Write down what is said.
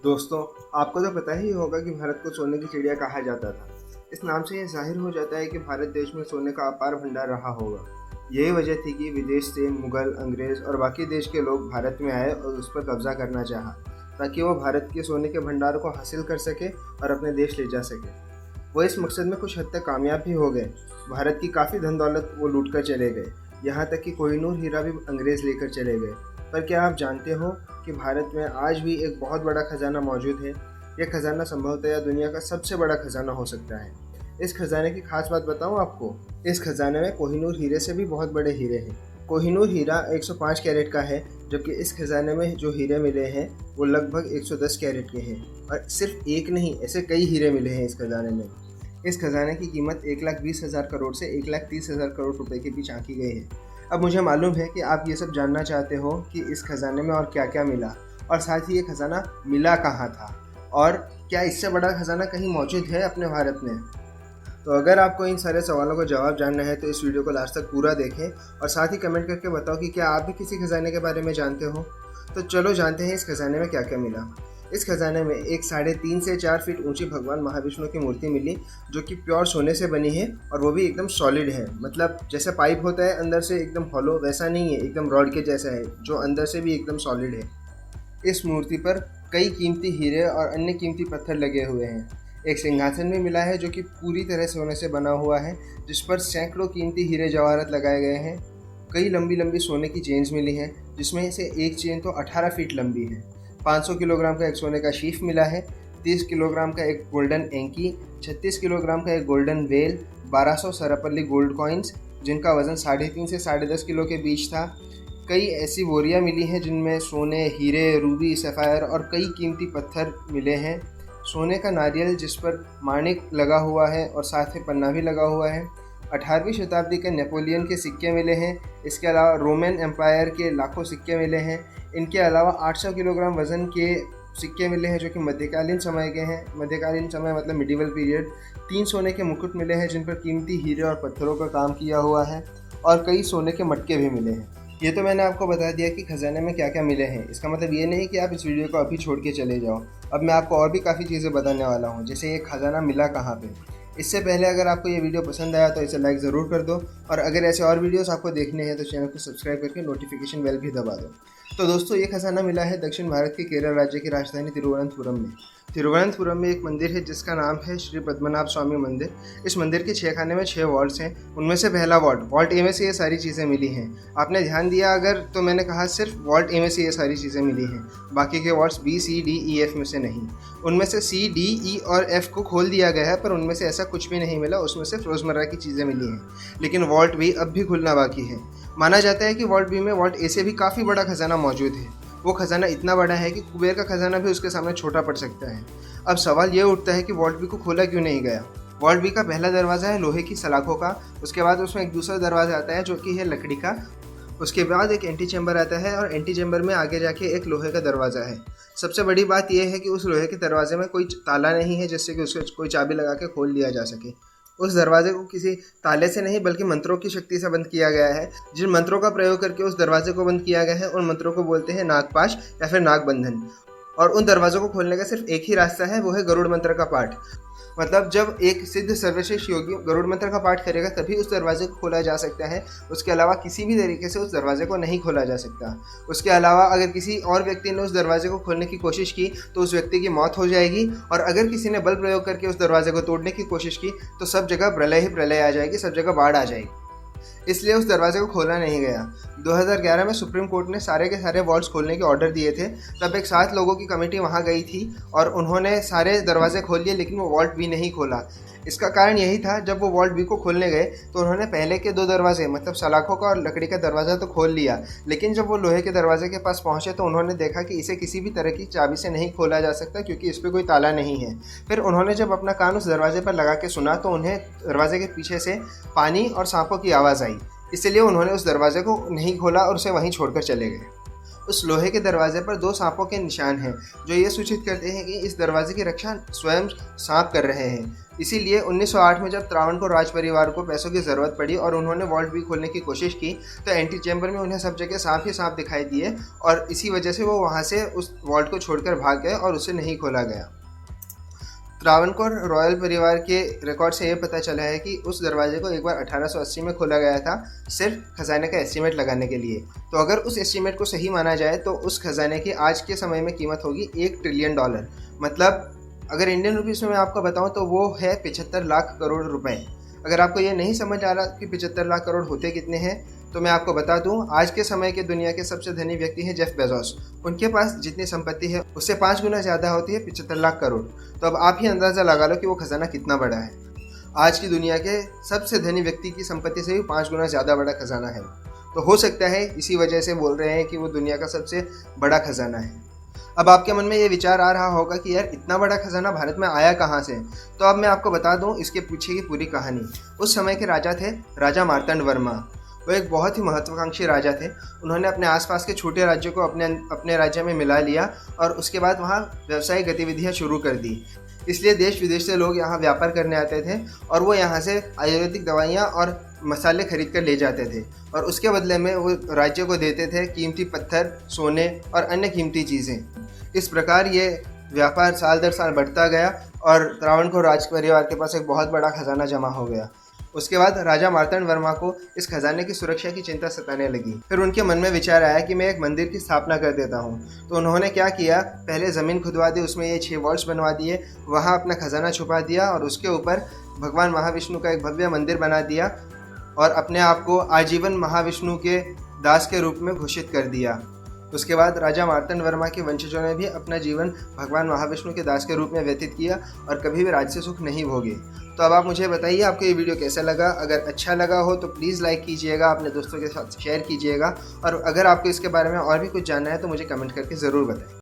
दोस्तों, आपको तो पता ही होगा कि भारत को सोने की चिड़िया कहा जाता था। इस नाम से यह जाहिर हो जाता है कि भारत देश में सोने का अपार भंडार रहा होगा। यही वजह थी कि विदेश से मुगल, अंग्रेज और बाकी देश के लोग भारत में आए और उस पर कब्जा करना चाहा, ताकि वो भारत के सोने के भंडार को हासिल कर सके और अपने देश ले जा सके। वो इस मकसद में कुछ हद तक कामयाब भी हो गए। भारत की काफ़ी धन दौलत वो लूट कर चले गए, यहाँ तक कि कोहिनूर हीरा भी अंग्रेज़ लेकर चले गए। पर क्या आप जानते हो कि भारत में आज भी एक बहुत बड़ा खजाना मौजूद है? यह खजाना संभवतः दुनिया का सबसे बड़ा खजाना हो सकता है। इस खजाने की खास बात बताऊं आपको। इस खजाने में कोहिनूर हीरे से भी बहुत बड़े हीरे हैं। कोहिनूर हीरा 105 कैरेट का है, जबकि इस खजाने में जो हीरे मिले हैं वो लगभग 110 कैरेट के हैं। और सिर्फ एक नहीं, ऐसे कई हीरे मिले हैं इस खजाने में। इस खजाने की कीमत 1,20,000 करोड़ से 1,30,000 करोड़ रुपए के बीच आंकी गई है। अब मुझे मालूम है कि आप ये सब जानना चाहते हो कि इस खजाने में और क्या क्या मिला, और साथ ही ये खजाना मिला कहाँ था, और क्या इससे बड़ा खजाना कहीं मौजूद है अपने भारत में। तो अगर आपको इन सारे सवालों का जवाब जानना है तो इस वीडियो को लास्ट तक पूरा देखें, और साथ ही कमेंट करके बताओ कि क्या आप भी किसी खजाने के बारे में जानते हो। तो चलो जानते हैं इस खजाने में क्या क्या मिला। इस खजाने में एक 3.5 से 4 फीट ऊंची भगवान महाविष्णु की मूर्ति मिली, जो कि प्योर सोने से बनी है, और वो भी एकदम सॉलिड है। मतलब जैसे पाइप होता है अंदर से एकदम हॉलो, वैसा नहीं है, एकदम रॉड के जैसा है, जो अंदर से भी एकदम सॉलिड है। इस मूर्ति पर कई कीमती हीरे और अन्य कीमती पत्थर लगे हुए हैं। एक सिंहासन भी मिला है जो कि पूरी तरह सोने से बना हुआ है, जिस पर सैकड़ों कीमती हीरे जवाहरात लगाए गए हैं। कई लंबी लंबी सोने की चेन्स मिली हैं, जिसमें से एक चेन तो 18 फीट लंबी है। 500 किलोग्राम का एक सोने का शीफ मिला है, 30 किलोग्राम का एक गोल्डन एंकी, 36 किलोग्राम का एक गोल्डन वेल, 1200 सरपल्ली गोल्ड कॉइन्स जिनका वजन 3.5 से 10.5 किलो के बीच था। कई ऐसी बोरियां मिली हैं जिनमें सोने, हीरे, रूबी, सफ़ायर और कई कीमती पत्थर मिले हैं। सोने का नारियल जिस पर माणिक लगा हुआ है और साथ में पन्ना भी लगा हुआ है। 18वीं शताब्दी के नेपोलियन के सिक्के मिले हैं। इसके अलावा रोमन एम्पायर के लाखों सिक्के मिले हैं। इनके अलावा 800 किलोग्राम वज़न के सिक्के मिले हैं जो कि मध्यकालीन समय के हैं। मध्यकालीन समय मतलब मिडिवल पीरियड। 3 सोने के मुकुट मिले हैं जिन पर कीमती हीरे और पत्थरों का काम किया हुआ है, और कई सोने के मटके भी मिले हैं। ये तो मैंने आपको बता दिया कि खजाने में क्या क्या मिले हैं। इसका मतलब ये नहीं कि आप इस वीडियो को अभी छोड़ के चले जाओ। अब मैं आपको और भी काफ़ी चीज़ें बताने वाला हूँ, जैसे ये खजाना मिला कहाँ पे। इससे पहले अगर आपको ये वीडियो पसंद आया तो इसे लाइक ज़रूर कर दो, और अगर ऐसे और वीडियोस आपको देखने हैं तो चैनल को सब्सक्राइब करके नोटिफिकेशन बेल भी दबा दो। तो दोस्तों, ये खजाना मिला है दक्षिण भारत के केरल राज्य की राजधानी तिरुवनंतपुरम में। तिरुवनंतपुरम में एक मंदिर है जिसका नाम है श्री पद्मनाभ स्वामी मंदिर। इस मंदिर के 6 खाने में 6 वॉल्ट्स हैं। उनमें से पहला वॉल्ट ए में से ये सारी चीज़ें मिली हैं। आपने ध्यान दिया अगर, तो मैंने कहा सिर्फ वॉल्ट ए में से ये सारी चीज़ें मिली हैं, बाकी के वॉल्ट्स बी, सी, डी, ई, एफ में से नहीं। उनमें से सी, डी, ई और एफ को खोल दिया गया है, पर उनमें से ऐसा कुछ भी नहीं मिला। उसमें से रोज़मर्रा की चीज़ें मिली हैं, लेकिन वॉल्ट बी अब भी खुलना बाकी है। माना जाता है कि वॉल्ट बी में वॉल्ट ए से भी काफ़ी बड़ा खजाना मौजूद है। वो खजाना इतना बड़ा है कि कुबेर का खजाना भी उसके सामने छोटा पड़ सकता है। अब सवाल ये उठता है कि वॉल्ट बी को खोला क्यों नहीं गया। वॉल्ट बी का पहला दरवाज़ा है लोहे की सलाखों का। उसके बाद उसमें एक दूसरा दरवाज़ा आता है जो कि है लकड़ी का। उसके बाद एक एंटी चैम्बर आता है, और एंटी चैम्बर में आगे जाके एक लोहे का दरवाज़ा है। सबसे बड़ी बात यह है कि उस लोहे के दरवाजे में कोई ताला नहीं है जिससे कि उसको कोई चाबी लगा के खोल लिया जा सके। उस दरवाजे को किसी ताले से नहीं बल्कि मंत्रों की शक्ति से बंद किया गया है। जिन मंत्रों का प्रयोग करके उस दरवाजे को बंद किया गया है उन मंत्रों को बोलते हैं नागपाश या फिर नागबंधन। और उन दरवाज़ों को खोलने का सिर्फ एक ही रास्ता है, वो है गरुड़ मंत्र का पाठ। मतलब जब एक सिद्ध सर्वश्रेष्ठ योगी गरुड़ मंत्र का पाठ करेगा तभी उस दरवाजे को खोला जा सकता है। उसके अलावा किसी भी तरीके से उस दरवाजे को नहीं खोला जा सकता। उसके अलावा अगर किसी और व्यक्ति ने उस दरवाजे को खोलने की कोशिश की तो उस व्यक्ति की मौत हो जाएगी, और अगर किसी ने बल प्रयोग करके उस दरवाजे को तोड़ने की कोशिश की तो सब जगह प्रलय ही प्रलय आ जाएगी, सब जगह बाढ़ आ जाएगी। इसलिए उस दरवाजे को खोला नहीं गया। 2011 में सुप्रीम कोर्ट ने सारे के सारे वॉल्ट्स खोलने के ऑर्डर दिए थे। तब एक 7 लोगों की कमेटी वहां गई थी और उन्होंने सारे दरवाजे खोल लिए, लेकिन वो वॉल्ट बी नहीं खोला। इसका कारण यही था, जब वो वॉल्ट बी को खोलने गए तो उन्होंने पहले के 2 दरवाजे मतलब सलाखों का और लकड़ी का दरवाज़ा तो खोल लिया, लेकिन जब वो लोहे के दरवाजे के पास पहुंचे तो उन्होंने देखा कि इसे किसी भी तरह की चाबी से नहीं खोला जा सकता, क्योंकि इस पर कोई ताला नहीं है। फिर उन्होंने जब अपना कान उस दरवाजे पर लगा के सुना तो उन्हें दरवाजे के पीछे से पानी और सांपों की आवाज़ आई। इसलिए उन्होंने उस दरवाजे को नहीं खोला और उसे वहीं छोड़कर चले गए। उस लोहे के दरवाजे पर 2 सांपों के निशान हैं, जो ये सूचित करते हैं कि इस दरवाजे की रक्षा स्वयं सांप कर रहे हैं। इसीलिए 1908 में जब त्रावणकोर राज परिवार को पैसों की ज़रूरत पड़ी और उन्होंने वॉल्ट भी खोलने की कोशिश की, तो एंटी चैम्बर में उन्हें सब जगह सांप ही सांप दिखाई दिए और इसी वजह से वो वहाँ से उस वॉल्ट को छोड़कर भाग गए और उसे नहीं खोला गया। त्रावणकोर रॉयल परिवार के रिकॉर्ड से ये पता चला है कि उस दरवाजे को एक बार 1880 में खोला गया था, सिर्फ खजाने का एस्टीमेट लगाने के लिए। तो अगर उस एस्टीमेट को सही माना जाए तो उस खजाने की आज के समय में कीमत होगी $1 ट्रिलियन। मतलब अगर इंडियन रुपीज़ में मैं आपको बताऊं तो वो है 75 लाख करोड़ रुपए। अगर आपको ये नहीं समझ आ रहा कि 75 लाख करोड़ होते कितने हैं, तो मैं आपको बता दूं, आज के समय के दुनिया के सबसे धनी व्यक्ति हैं जेफ बेजोस। उनके पास जितनी संपत्ति है उससे 5 गुना ज़्यादा होती है 75 लाख करोड़। तो अब आप ही अंदाज़ा लगा लो कि वो खजाना कितना बड़ा है। आज की दुनिया के सबसे धनी व्यक्ति की संपत्ति से भी 5 गुना ज़्यादा बड़ा खजाना है। तो हो सकता है इसी वजह से बोल रहे हैं कि वो दुनिया का सबसे बड़ा खजाना है। अब आपके मन में ये विचार आ रहा होगा कि यार इतना बड़ा खजाना भारत में आया कहाँ से? तो अब मैं आपको बता दूं इसके पीछे की पूरी कहानी। उस समय के राजा थे राजा मार्तंड वर्मा। वो एक बहुत ही महत्वाकांक्षी राजा थे। उन्होंने अपने आसपास के छोटे राज्यों को अपने राज्य में मिला लिया और उसके बाद वहाँ व्यावसायिक गतिविधियाँ शुरू कर दी। इसलिए देश विदेश से लोग यहाँ व्यापार करने आते थे और वो यहाँ से आयुर्वेदिक दवाइयाँ और मसाले खरीद कर ले जाते थे और उसके बदले में वो राज्य को देते थे कीमती पत्थर, सोने और अन्य कीमती चीज़ें। इस प्रकार ये व्यापार साल दर साल बढ़ता गया और त्रावणकोर राज परिवार के पास एक बहुत बड़ा खजाना जमा हो गया। उसके बाद राजा मार्तंड वर्मा को इस खजाने की सुरक्षा की चिंता सताने लगी। फिर उनके मन में विचार आया कि मैं एक मंदिर की स्थापना कर देता हूँ। तो उन्होंने क्या किया, पहले ज़मीन खुदवा दी, उसमें ये 6 वॉल्ट्स बनवा दिए, वहाँ अपना खजाना छुपा दिया और उसके ऊपर भगवान महाविष्णु का एक भव्य मंदिर बना दिया और अपने आप को आजीवन महाविष्णु के दास के रूप में घोषित कर दिया। उसके बाद राजा मार्तंड वर्मा के वंशजों ने भी अपना जीवन भगवान महाविष्णु के दास के रूप में व्यतीत किया और कभी भी राज्य सुख नहीं भोगे। तो अब आप मुझे बताइए आपको ये वीडियो कैसा लगा। अगर अच्छा लगा हो तो प्लीज़ लाइक कीजिएगा, अपने दोस्तों के साथ शेयर कीजिएगा और अगर आपको इसके बारे में और भी कुछ जानना है तो मुझे कमेंट करके ज़रूर बताएं।